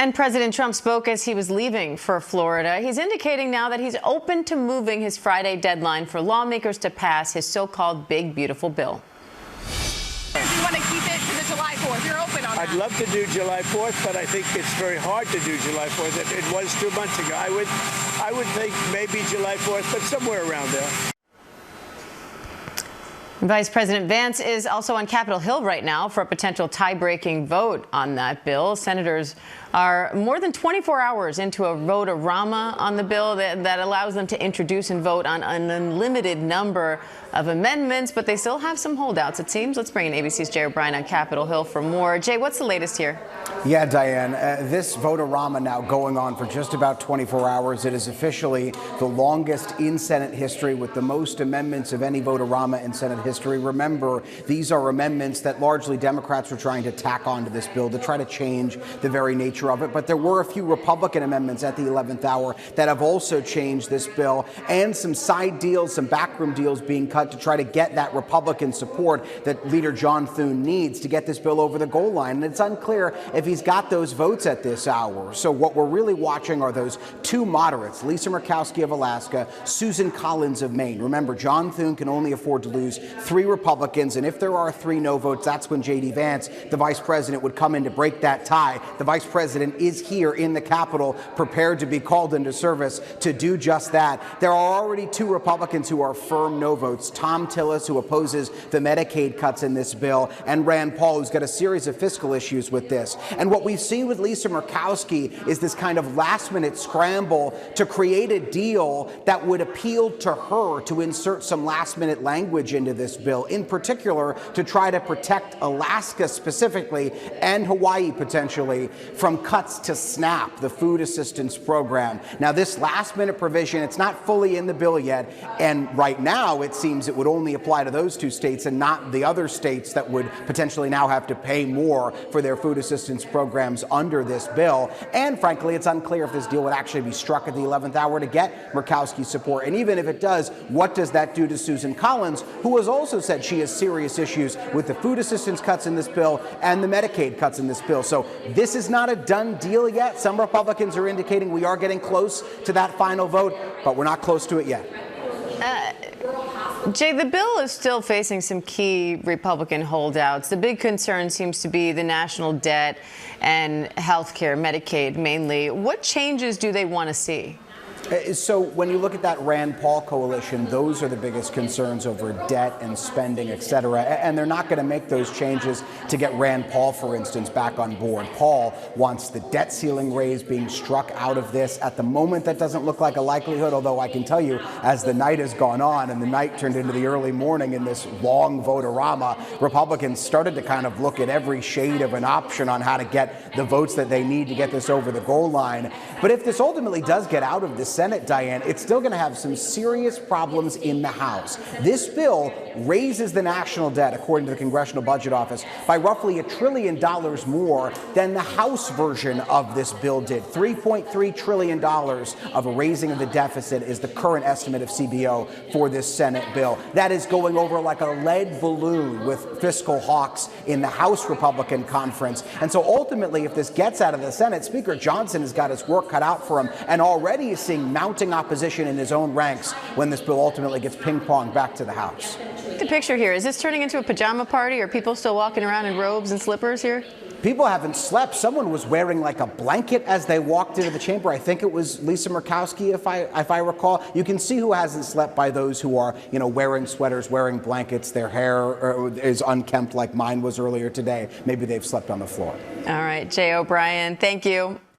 And President Trump spoke as he was leaving for Florida. He's indicating now that he's open to moving his Friday deadline for lawmakers to pass his so-called big, beautiful bill. You want to keep it to the July 4th? You're open on that. I'd love to do July 4th, but I think it's very hard to do July 4th. It was 2 months ago. I would think maybe July 4th, but somewhere around there. Vice President Vance is also on Capitol Hill right now for a potential tie-breaking vote on that bill. Senators are more than 24 hours into a vote-a-rama on the bill that allows them to introduce and vote on an unlimited number of amendments, but they still have some holdouts, it seems. Let's bring in ABC's Jay O'Brien on Capitol Hill for more. Jay, what's the latest here? Yeah, Diane, this vote-a-rama now going on for just about 24 hours. It is officially the longest in Senate history with the most amendments of any vote-a-rama in Senate history. Remember, these are amendments that largely Democrats were trying to tack onto this bill to try to change the very nature of it. But there were a few Republican amendments at the 11th hour that have also changed this bill, and some side deals, some backroom deals being cut to try to get that Republican support that Leader John Thune needs to get this bill over the goal line. And it's unclear if he's got those votes at this hour. So what we're really watching are those two moderates, Lisa Murkowski of Alaska, Susan Collins of Maine. Remember, John Thune can only afford to lose 3 Republicans, and if there are 3 no votes, that's when J.D. Vance, the vice president, would come in to break that tie. The vice president is here in the Capitol, prepared to be called into service to do just that. There are already 2 Republicans who are firm no votes. Tom Tillis, who opposes the Medicaid cuts in this bill, and Rand Paul, who's got a series of fiscal issues with this. And what we've seen with Lisa Murkowski is this kind of last-minute scramble to create a deal that would appeal to her to insert some last-minute language into this bill, in particular to try to protect Alaska specifically and Hawaii potentially from cuts to SNAP, the food assistance program. Now, this last-minute provision, it's not fully in the bill yet, and right now it seems it would only apply to those 2 states and not the other states that would potentially now have to pay more for their food assistance programs under this bill. And frankly, it's unclear if this deal would actually be struck at the 11th hour to get Murkowski's support. And even if it does, what does that do to Susan Collins, who has also said she has serious issues with the food assistance cuts in this bill and the Medicaid cuts in this bill? So this is not a done deal yet. Some Republicans are indicating we are getting close to that final vote, but we're not close to it yet. Jay, the bill is still facing some key Republican holdouts. The big concern seems to be the national debt and health care, Medicaid mainly. What changes do they want to see? So when you look at that Rand Paul coalition, those are the biggest concerns over debt and spending, et cetera. And they're not going to make those changes to get Rand Paul, for instance, back on board. Paul wants the debt ceiling raise being struck out of this. At the moment, that doesn't look like a likelihood, although I can tell you, as the night has gone on and the night turned into the early morning in this long vote-a-rama, Republicans started to kind of look at every shade of an option on how to get the votes that they need to get this over the goal line. But if this ultimately does get out of the Senate, Diane, it's still going to have some serious problems in the House. This bill raises the national debt, according to the Congressional Budget Office, by roughly $1 trillion more than the House version of this bill did. $3.3 trillion of a raising of the deficit is the current estimate of CBO for this Senate bill. That is going over like a lead balloon with fiscal hawks in the House Republican conference. And so ultimately, if this gets out of the Senate, Speaker Johnson has got his work cut out for him and already is seeing mounting opposition in his own ranks when this bill ultimately gets ping-ponged back to the House. The picture here, is this turning into a pajama party? Are people still walking around in robes and slippers here? People haven't slept. Someone was wearing like a blanket as they walked into the chamber. I think it was Lisa Murkowski, if I recall. You can see who hasn't slept by those who are, wearing sweaters, wearing blankets. Their hair is unkempt like mine was earlier today. Maybe they've slept on the floor. All right, Jay O'Brien, thank you.